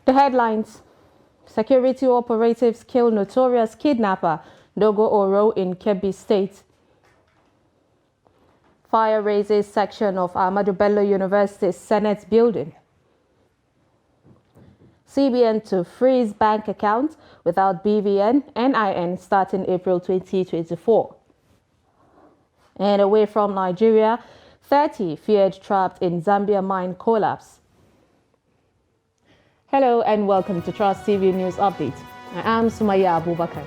The headlines: security operatives kill notorious kidnapper Dogo Oro in Kebbi State. Fire raises section of Ahmadu Bello University's Senate building. CBN to freeze bank accounts without BVN, NIN starting April 2024. And away from Nigeria, 30 feared trapped in Zambia mine collapse. Hello and welcome to Trust TV News Update. I am Sumaya Abubakar.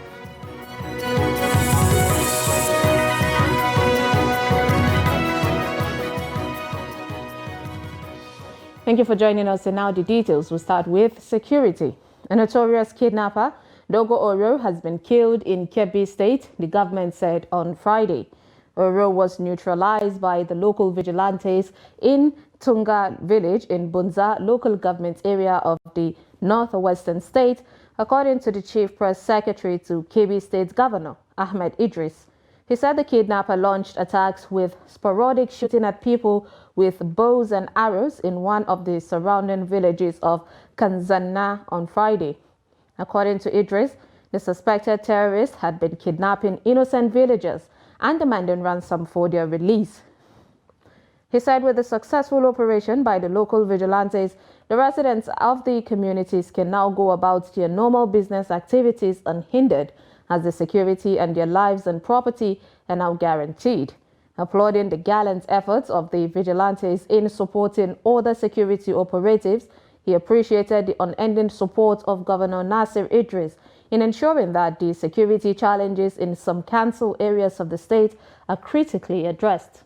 Thank you for joining us, and now the details. We'll start with security. A notorious kidnapper, Dogo Oro, has been killed in Kebbi State, the government said on Friday. Oro was neutralized by the local vigilantes in Tunga village in Bunza local government area of the northwestern state, according to the chief press secretary to Kebbi State Governor Ahmed Idris. He said the kidnapper launched attacks with sporadic shooting at people with bows and arrows in one of the surrounding villages of Kanzana on Friday. According to Idris, the suspected terrorist had been kidnapping innocent villagers and demanding ransom for their release. He said with the successful operation by the local vigilantes, the residents of the communities can now go about their normal business activities unhindered, as the security and their lives and property are now guaranteed. Applauding the gallant efforts of the vigilantes in supporting other security operatives, he appreciated the unending support of Governor Nasir Idris in ensuring that the security challenges in some council areas of the state are critically addressed.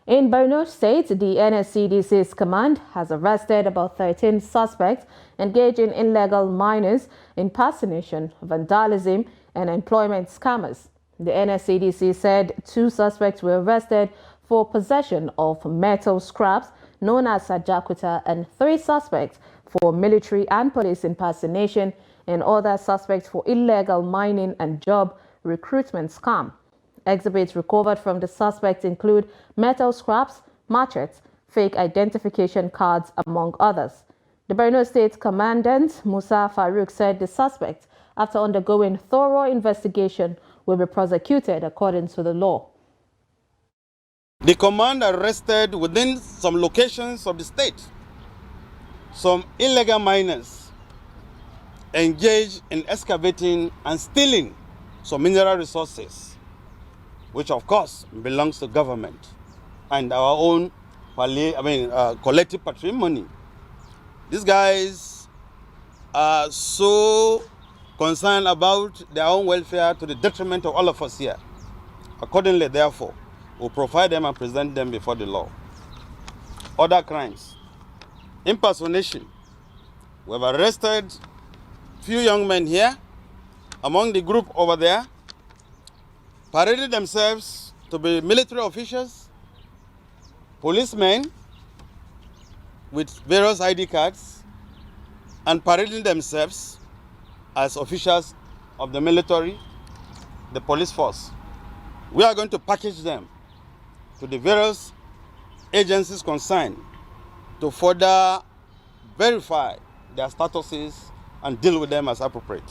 In Borno State, the NSCDC's command has arrested about 13 suspects engaged in illegal miners, impersonation, vandalism, and employment scammers. The NSCDC said 2 suspects were arrested for possession of metal scraps known as Sajakuta, and 3 suspects for military and police impersonation, and other suspects for illegal mining and job recruitment scam. Exhibits recovered from the suspects include metal scraps, machetes, fake identification cards, among others. The Borno State Commandant Musa Farouk said the suspects, after undergoing thorough investigation, will be prosecuted according to the law. The command arrested within some locations of the state some illegal miners engaged in excavating and stealing some mineral resources, which of course belongs to government and our own collective patrimony. These guys are so concerned about their own welfare to the detriment of all of us here. Accordingly, therefore, we'll provide them and present them before the law. Other crimes: impersonation. We have arrested few young men here among the group over there, paraded themselves to be military officials, policemen with various ID cards, and parading themselves as officials of the military, the police force. We are going to package them to the various agencies concerned to further verify their statuses and deal with them as appropriate.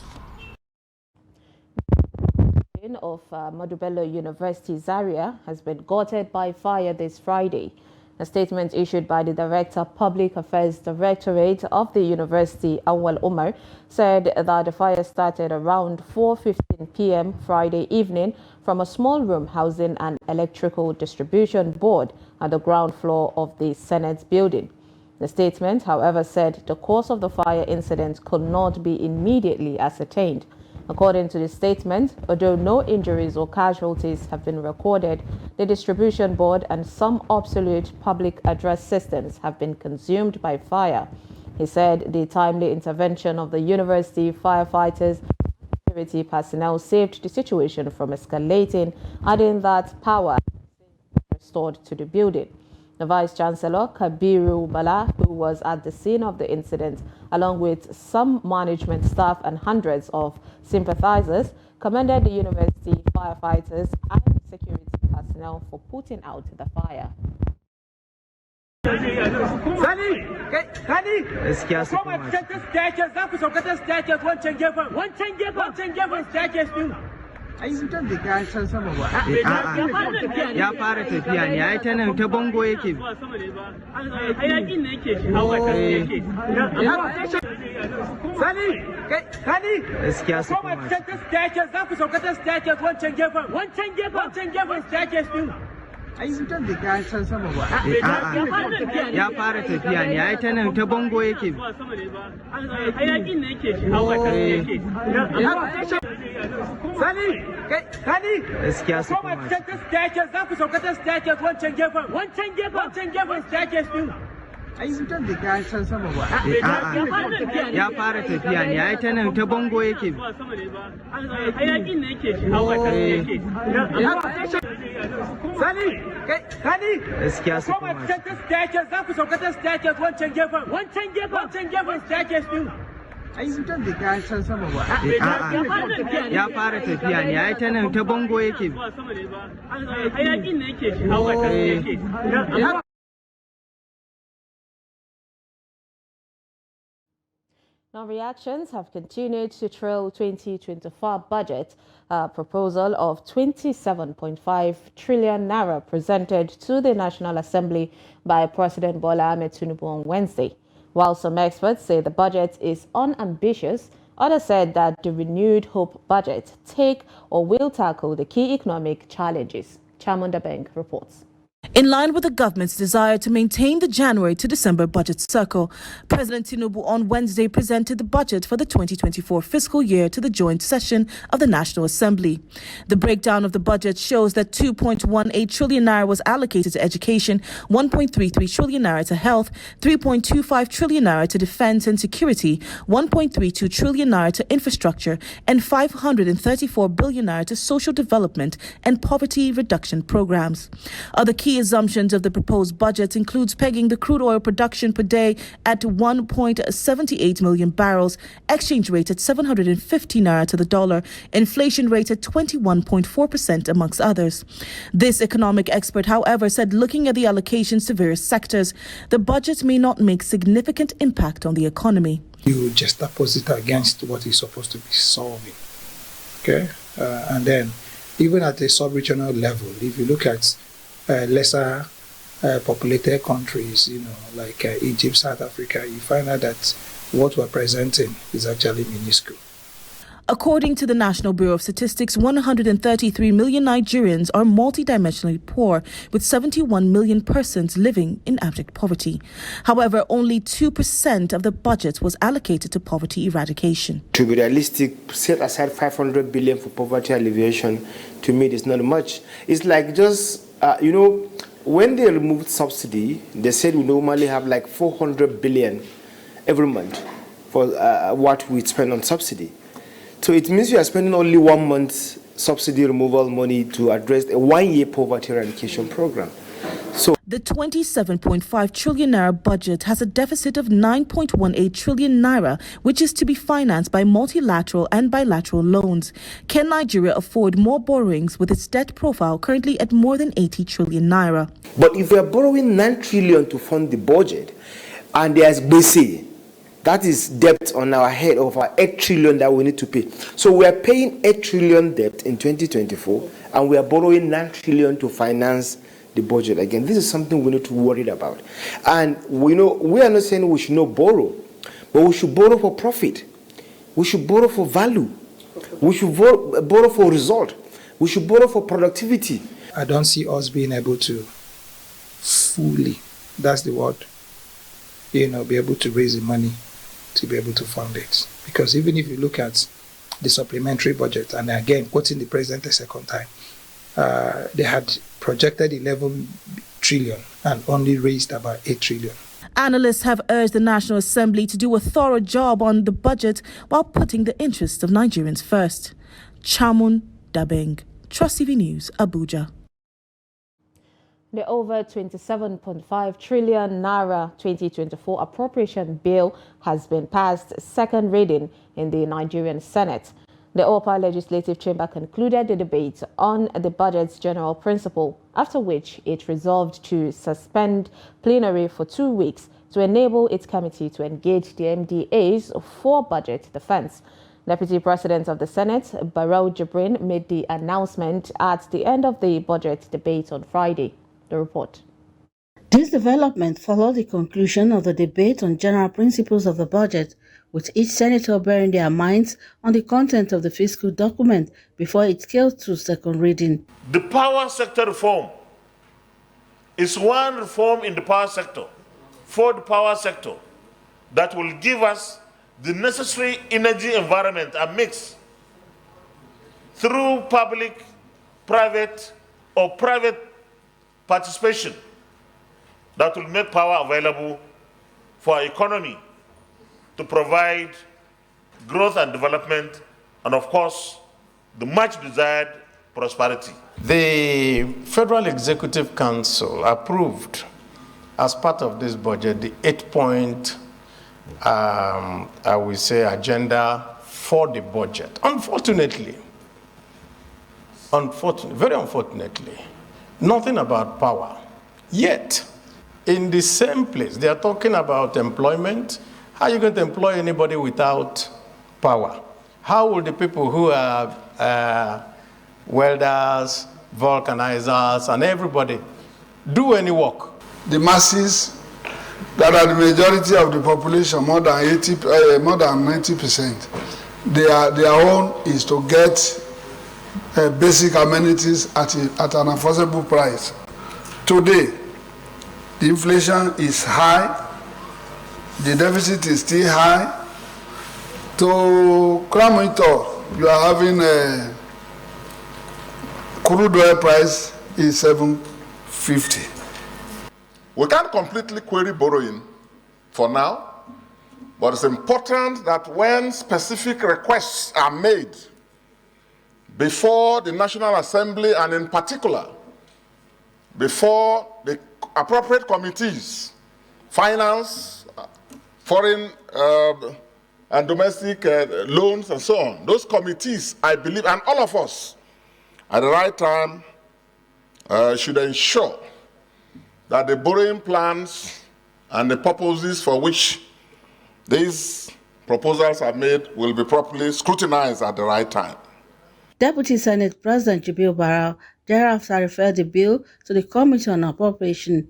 Of Ahmadu Bello University Zaria has been gutted by fire this Friday. A statement issued by the Director Public Affairs Directorate of the university, Awal Umar, said that the fire started around 4:15 p.m. Friday evening from a small room housing an electrical distribution board at the ground floor of the Senate building. The statement, however, said the cause of the fire incident could not be immediately ascertained. According to the statement, although no injuries or casualties have been recorded, the distribution board and some obsolete public address systems have been consumed by fire. He said the timely intervention of the university firefighters and security personnel saved the situation from escalating, adding that power was restored to the building. The Vice-Chancellor, Kabiru Bala, who was at the scene of the incident, along with some management staff and hundreds of sympathizers, commended the university firefighters and security personnel for putting out the fire. Gaskiya su koma ai wutar da ya san sama ba. Ya fara tafiya ne, ai ta nan ta bango yake. Hayakin ne yake shi hawa ta yake. Gaskiya su koma za ku sauka ta staircase wancan gefen staircase din. ai wutar da ya san sama ba. Ya fara tafiya ne, ai ta nan ta bango yake. Hayakin ne yake shi hawa ta yake. Gaskiya su koma za ku sauka ta staircase wancan gefen staircase din. ai wutar da ya san sama ba. Ya fara tafiya ne, ai ta nan ta bango yake. Hayakin ne yake shi hawa ta yake. Gaskiya su koma za ku sauka ta staircase wancan gefen staircase din. ai wutar da ya san sama ba. Ya fara tafiya ne, ai ta nan ta bango yake. Hayakin ne yake shi hawa ta yake. Now, reactions have continued to trail 2024 budget proposal of 27.5 trillion naira presented to the National Assembly by President Bola Ahmed Tinubu on Wednesday. While some experts say the budget is unambitious, others said that the renewed hope budget will tackle the key economic challenges. Chamunda Bank reports. In line with the government's desire to maintain the January to December budget cycle, President Tinubu on Wednesday presented the budget for the 2024 fiscal year to the joint session of the National Assembly. The breakdown of the budget shows that 2.18 trillion naira was allocated to education, 1.33 trillion naira to health, 3.25 trillion naira to defense and security, 1.32 trillion naira to infrastructure, and 534 billion naira to social development and poverty reduction programs. Other key assumptions of the proposed budget includes pegging the crude oil production per day at 1.78 million barrels, exchange rate at 750 naira to the dollar, inflation rate at 21.4% amongst others. This economic expert, however, said looking at the allocations to various sectors, the budget may not make significant impact on the economy. You juxtapose it against what is supposed to be solving. Okay? And then, even at a sub-regional level, if you look at lesser populated countries, like Egypt, South Africa, you find out that what we're presenting is actually minuscule. According to the National Bureau of Statistics, 133 million Nigerians are multidimensionally poor, with 71 million persons living in abject poverty. However, only 2% of the budget was allocated to poverty eradication. To be realistic, set aside 500 billion for poverty alleviation, to me, it's not much. It's like just, when they removed subsidy, they said we normally have like 400 billion every month for what we spend on subsidy. So it means we are spending only 1 month subsidy removal money to address a 1-year poverty eradication program. So the 27.5 trillion naira budget has a deficit of 9.18 trillion naira, which is to be financed by multilateral and bilateral loans. Can Nigeria afford more borrowings with its debt profile currently at more than 80 trillion naira? But if we are borrowing 9 trillion to fund the budget, and there's BC, that is debt on our head of our 8 trillion that we need to pay. So we are paying 8 trillion debt in 2024, and we are borrowing 9 trillion to finance the budget. Again, this is something we need to worry about. And we are not saying we should not borrow, but we should borrow for profit. We should borrow for value. We should borrow for result. We should borrow for productivity. I don't see us being able to fully, that's the word, be able to raise the money to be able to fund it. Because even if you look at the supplementary budget, and again, quoting the president a second time, they had projected 11 trillion and only raised about 8 trillion. Analysts have urged the National Assembly to do a thorough job on the budget while putting the interests of Nigerians first. Chamun Dabeng, Trust TV News, Abuja. The over 27.5 trillion naira 2024 appropriation bill has been passed second reading in the Nigerian Senate. The upper legislative chamber concluded the debate on the budget's general principle, after which it resolved to suspend plenary for 2 weeks to enable its committee to engage the MDAs for budget defense. Deputy President of the Senate, Barrow Jibrin, made the announcement at the end of the budget debate on Friday. The report. This development followed the conclusion of the debate on general principles of the budget, with each senator bearing their minds on the content of the fiscal document before it scaled to second reading. The power sector reform is one reform in the power sector, for the power sector, that will give us the necessary energy environment and mix through public, private, or private participation that will make power available for our economy to provide growth and development, and of course, the much desired prosperity. The Federal Executive Council approved, as part of this budget, the 8-point, I will say, agenda for the budget. Unfortunately, very unfortunately, nothing about power. Yet, in the same place, they are talking about employment. How are you going to employ anybody without power? How will the people who are welders, vulcanizers, and everybody do any work? The masses that are the majority of the population, more than 90%, their own is to get basic amenities at an affordable price. Today, the inflation is high, the deficit is still high. To cram it all, you are having a crude oil price is $7.50. We can't completely query borrowing for now, but it's important that when specific requests are made before the National Assembly, and in particular before the appropriate committees, finance, foreign and domestic loans and so on, those committees, I believe, and all of us at the right time should ensure that the borrowing plans and the purposes for which these proposals are made will be properly scrutinized at the right time. Deputy Senate President Jibril Barrow thereafter referred the bill to the Committee on Appropriation.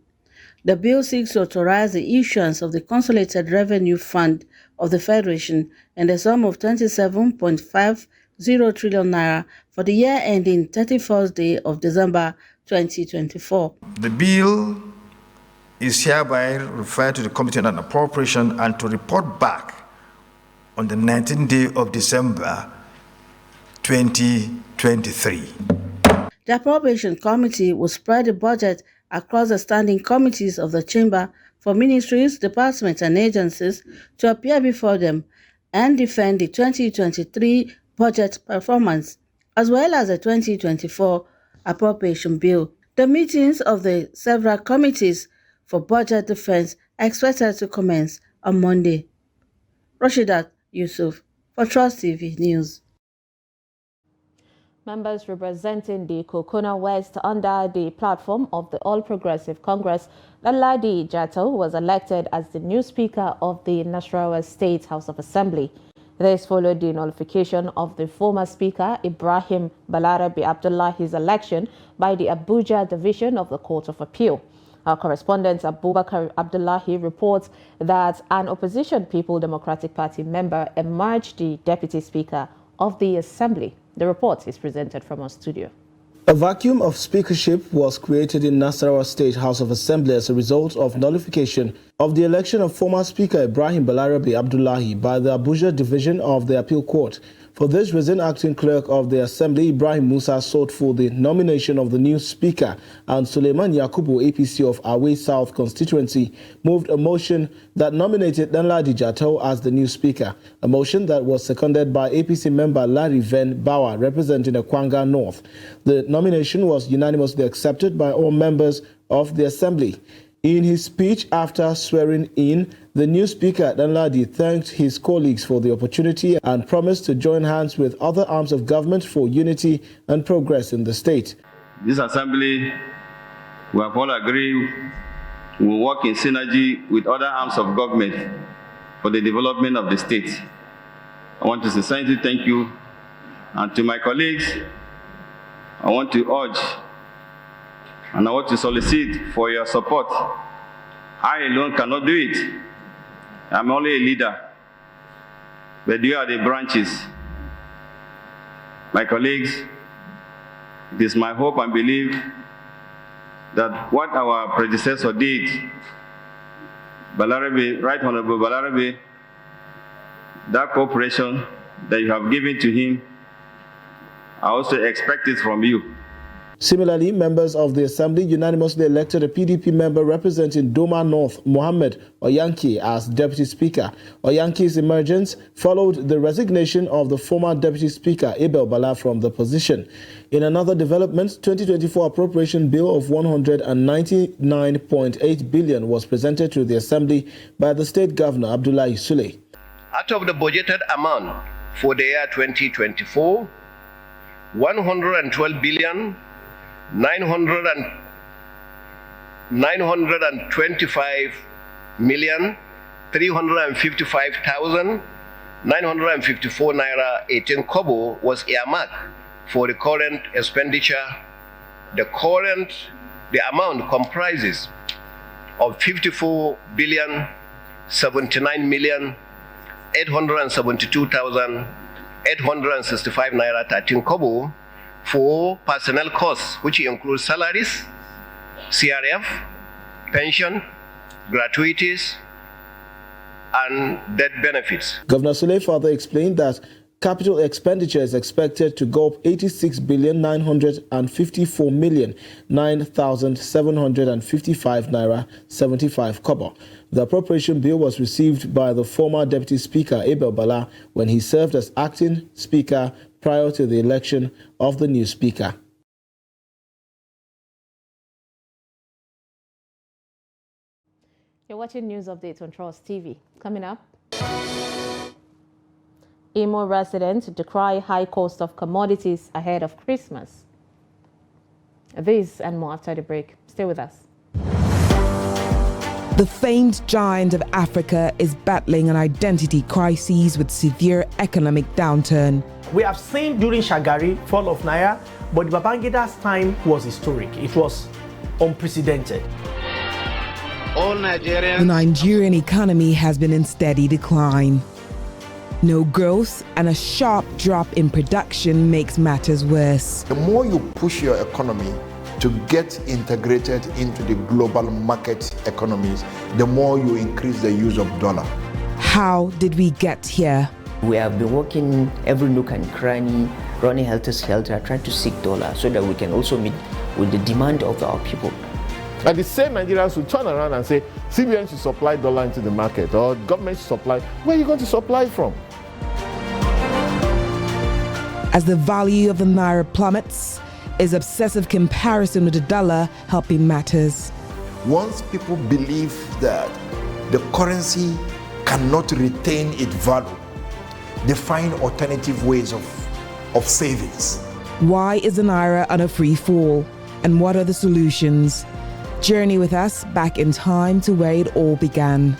The bill seeks to authorize the issuance of the Consolidated Revenue Fund of the Federation in the sum of 27.50 trillion naira for the year ending 31st day of December 2024. The bill is hereby referred to the Committee on Appropriation and to report back on the 19th day of December 2023. The Appropriation Committee will spread the budget across the standing committees of the Chamber for ministries, departments, and agencies to appear before them and defend the 2023 budget performance, as well as the 2024 Appropriation Bill. The meetings of the several committees for budget defense are expected to commence on Monday. Rashidat Yusuf for Trust TV News. Members representing the Kokona West under the platform of the All Progressive Congress, Ladi Jato was elected as the new Speaker of the Nasarawa State House of Assembly. This followed the nullification of the former Speaker Ibrahim Balarabe Abdullahi's election by the Abuja Division of the Court of Appeal. Our correspondent Abubakar Abdullahi reports that an opposition People Democratic Party member emerged the Deputy Speaker of the Assembly. The report is presented from our studio. A vacuum of speakership was created in Nasarawa State House of Assembly as a result of nullification of the election of former Speaker Ibrahim Balarabe Abdullahi by the Abuja Division of the Appeal Court. For this reason, Acting Clerk of the Assembly Ibrahim Musa sought for the nomination of the new Speaker, and Suleiman Yakubu, APC of Awe South constituency, moved a motion that nominated Danladi Jato as the new Speaker, a motion that was seconded by APC member Larry Ven Bawa, representing Akwanga North. The nomination was unanimously accepted by all members of the Assembly. In his speech after swearing in The new speaker, Danladi, thanked his colleagues for the opportunity and promised to join hands with other arms of government for unity and progress in the state. This assembly, we have all agreed, will work in synergy with other arms of government for the development of the state. I want to sincerely thank you, and to my colleagues, I want to urge and I want to solicit for your support. I alone cannot do it. I'm only a leader, but you are the branches. My colleagues, it is my hope and belief that what our predecessor did, Balarabe, Right Honorable Balarabe, that cooperation that you have given to him, I also expect it from you. Similarly, members of the Assembly unanimously elected a PDP member representing Doma North, Mohammed Oyanki, as Deputy Speaker. Oyanki's emergence followed the resignation of the former Deputy Speaker, Abel Bala, from the position. In another development, 2024 appropriation bill of 199.8 billion was presented to the Assembly by the State Governor, Abdullahi Sule. Out of the budgeted amount for the year 2024, 112 billion 925,355,954 naira 18 kobo was earmarked for the current expenditure. The amount comprises of 54 billion 79,872,865 naira 13 kobo for personnel costs, which include salaries, CRF, pension, gratuities, and death benefits. Governor Sule further explained that capital expenditure is expected to go up 86,954,009,755 naira 75 kobo. The appropriation bill was received by the former Deputy Speaker Abel Bala when he served as acting Speaker prior to the election of the new Speaker. You're watching News Updates on Trust TV. Coming up, Imo residents decry high cost of commodities ahead of Christmas. This and more after the break. Stay with us. The famed giant of Africa is battling an identity crisis with severe economic downturn. We have seen during Shagari, fall of Naira, but Babangida's time was historic. It was unprecedented. All Nigerians. The Nigerian economy has been in steady decline. No growth and a sharp drop in production makes matters worse. The more you push your economy to get integrated into the global market economies, the more you increase the use of dollar. How did we get here? We have been working every nook and cranny, running helter-skelter, trying to seek dollar so that we can also meet with the demand of our people. And the same Nigerians will turn around and say, CBN should supply dollar into the market, or government should supply. Where are you going to supply from? As the value of the Naira plummets, is obsessive comparison with the dollar helping matters? Once people believe that the currency cannot retain its value, they find alternative ways of savings. Why is the Naira on a free fall? And what are the solutions? Journey with us back in time to where it all began.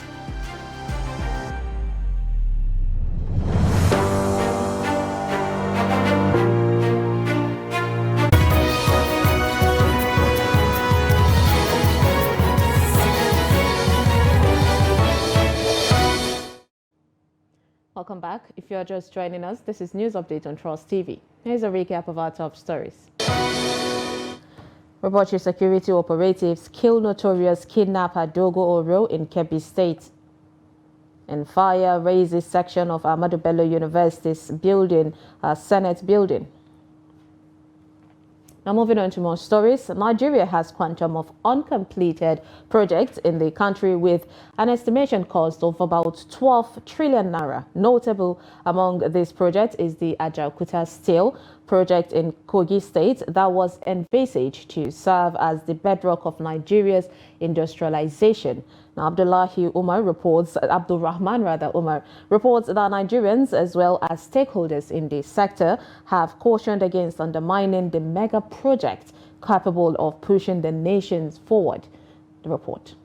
Welcome back. If you're just joining us, this is News Update on Trust TV. Here's a recap of our top stories. Robotics security operatives kill notorious kidnapper Dogo Oro in Kebbi State. And fire razes section of Ahmadu Bello University's building, Senate building. Now moving on to more stories, Nigeria has quantum of uncompleted projects in the country with an estimation cost of about 12 trillion naira. Notable among these projects is the Ajaokuta Steel project in Kogi State that was envisaged to serve as the bedrock of Nigeria's industrialization. Now, Abdul Rahman reports that Nigerians as well as stakeholders in the sector have cautioned against undermining the mega project capable of pushing the nations forward. The report.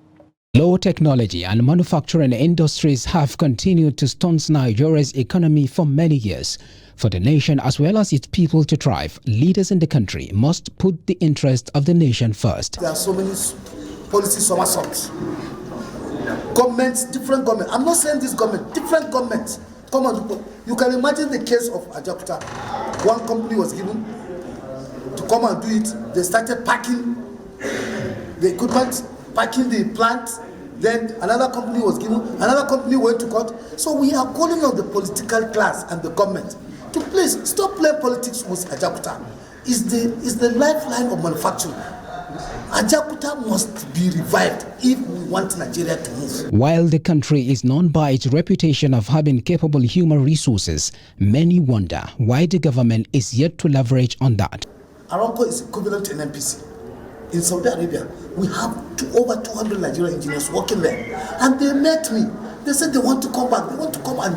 Low technology and manufacturing industries have continued to stunt Nigeria's economy for many years. For the nation as well as its people to thrive, leaders in the country must put the interest of the nation first. There are so many policy somersaults. Governments, different governments. I'm not saying this government, different governments. Come on, you can imagine the case of Ajakuta. One company was given to come and do it. They started packing the equipment, packing the plant. Then another company was given, another company went to court. So we are calling on the political class and the government to please stop playing politics with Ajakuta. It's the lifeline of manufacturing. Ajakuta must be revived if we want Nigeria to move. While the country is known by its reputation of having capable human resources, many wonder why the government is yet to leverage on that. Aramco is equivalent to an NPC. In Saudi Arabia, we have over 200 Nigerian engineers working there. And they met me. They said they want to come back. They want to come and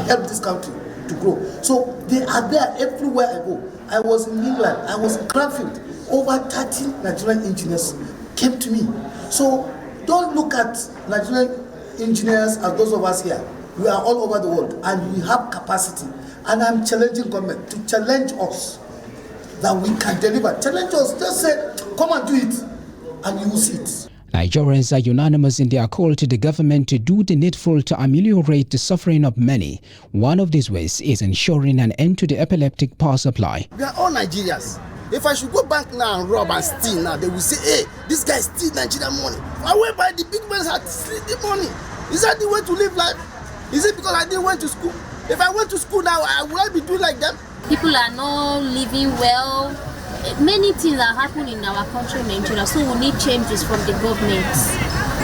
help this country to grow. So they are there everywhere I go. I was in England. I was in Cranfield. Over 30 Nigerian engineers came to me. So don't look at Nigerian engineers as those of us here. We are all over the world and we have capacity. And I'm challenging government to challenge us that we can deliver. Challenge us, just say, come and do it, and you will see it. Nigerians are unanimous in their call to the government to do the needful to ameliorate the suffering of many. One of these ways is ensuring an end to the epileptic power supply. We are all Nigerians. If I should go back now and rob and steal now, they will say, hey, this guy steals Nigerian money. I went by the big man's hat to steal the money. Is that the way to live life? Is it because I didn't went to school? If I went to school now, would I be doing like them? People are not living well. Many things are happening in our country, Nigeria, so we need changes from the government,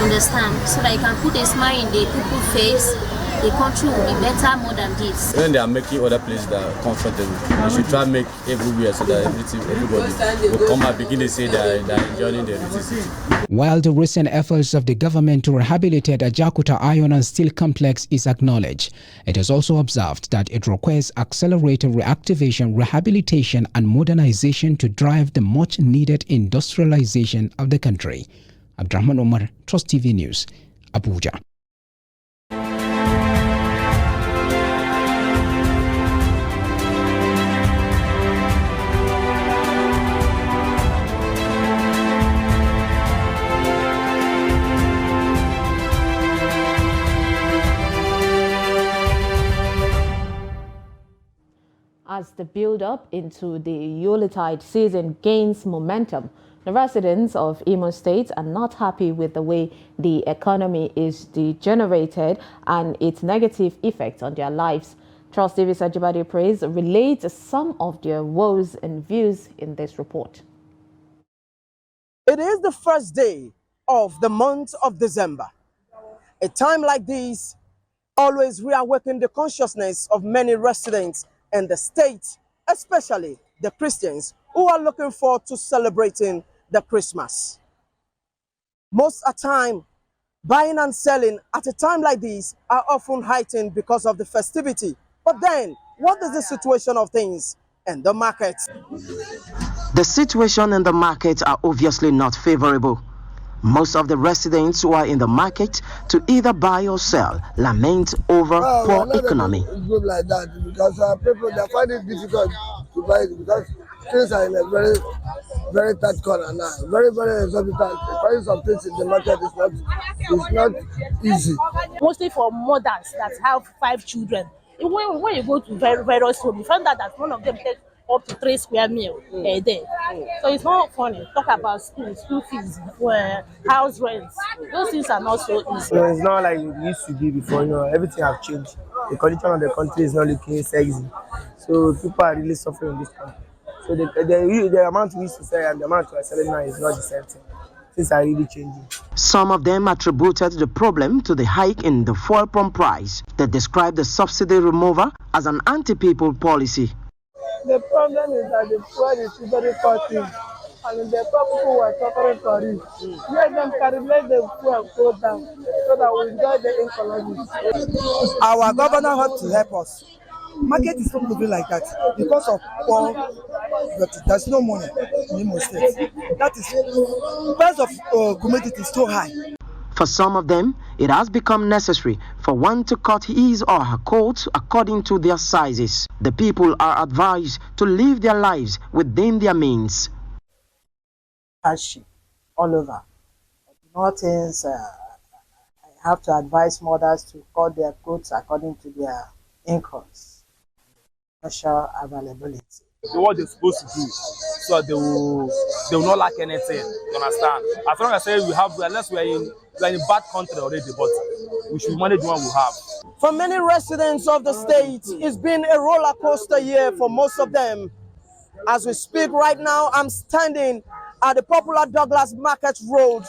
understand? So that you can put a smile in the people's face, the country will be better more than this. When they are making other places that are comfortable, they should try to make everywhere so that everybody will come and begin to say they are enjoying the electricity. While the recent efforts of the government to rehabilitate Ajakuta Iron and Steel Complex is acknowledged, it is also observed that it requires accelerated reactivation, rehabilitation and modernization to drive the much-needed industrialization of the country. Abdurrahman Omar, Trust TV News, Abuja. As the build-up into the Yuletide season gains momentum, the residents of Imo State are not happy with the way the economy is degenerated and its negative effect on their lives. Trust TV Sajibade Praise relates some of their woes and views in this report. It is the first day of the month of December. A time like this always reawaken the consciousness of many residents in the state, especially the Christians who are looking forward to celebrating the Christmas. Most of the time, buying and selling at a time like this are often heightened because of the festivity. But then, what is the situation of things in the market? The situation in the market are obviously not favorable. Most of the residents who are in the market to either buy or sell lament over poor economy. Group like that because people they find it difficult to buy it because things are in a very, very tight corner now. Very, very exorbitant. Finding some things in the market is not easy. Mostly for mothers that have 5 children. When you go to various homes, you find that one of them takes up to 3 square meals a day. So it's not funny. Talk about school fees, house rents. Those things are not so easy. No, it's not like it used to be before. Everything has changed. The condition of the country is not looking sexy. So people are really suffering in this country. So the amount we used to sell and the amount we are selling now is not the same thing. Things are really changing. Some of them attributed the problem to the hike in the fuel pump price. They described the subsidy removal as an anti-people policy. The problem is that the fuel is very costly. and the poor people were suffering for it. Let them calculate the fuel go down so that we enjoy the economy. Our governor had to help us. Market is not moving like that because of poor, but there's no money in Imo State. That is, price of commodity is too high. For some of them, it has become necessary for one to cut his or her coat according to their sizes. The people are advised to live their lives within their means. Hardship all over. Nothing's, I have to advise mothers to cut their coats according to their incomes, financial availability. What they're supposed to do, so they will not lack anything. You understand? As long as I say we have, unless we're in a bad country already, but we should manage what we have. For many residents of the state, it's been a roller coaster year for most of them. As we speak right now, I'm standing at the popular Douglas Market Road,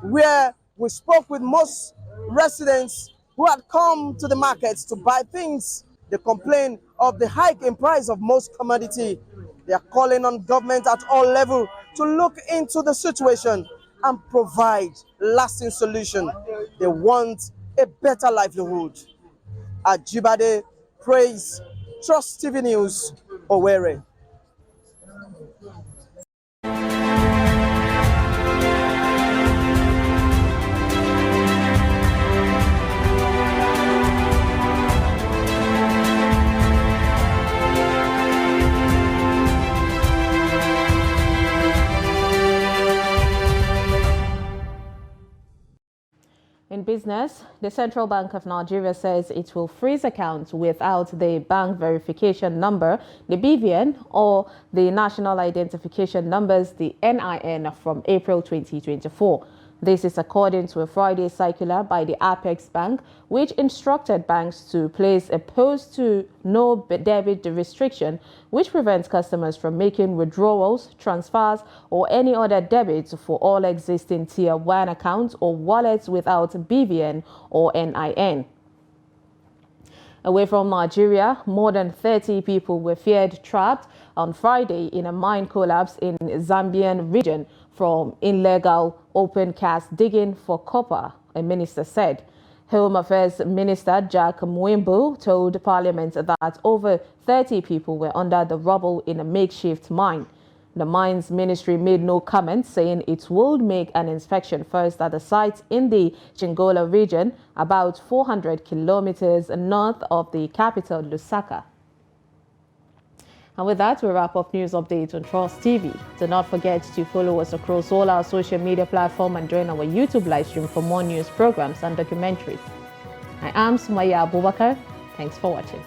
where we spoke with most residents who had come to the markets to buy things. They complain of the hike in price of most commodity. They are calling on government at all levels to look into the situation and provide lasting solution. They want a better livelihood. Ajibade, Praise, Trust TV News, Owerri. In business, the Central Bank of Nigeria says it will freeze accounts without the bank verification number, the BVN, or the national identification numbers, the NIN, from April 2024. This is according to a Friday circular by the Apex Bank, which instructed banks to place a post to no debit restriction, which prevents customers from making withdrawals, transfers, or any other debits for all existing Tier 1 accounts or wallets without BVN or NIN. Away from Nigeria, more than 30 people were feared trapped on Friday in a mine collapse in Zambian region from illegal open cast digging for copper, a minister said. Home Affairs Minister Jack Mwimbu told Parliament that over 30 people were under the rubble in a makeshift mine. The Mines Ministry made no comment, saying it would make an inspection first at the site in the Chingola region, about 400 kilometers north of the capital, Lusaka. And with that, we wrap up news updates on Trust TV. Do not forget to follow us across all our social media platforms and join our YouTube live stream for more news programs and documentaries. I am Sumaya Abubakar. Thanks for watching.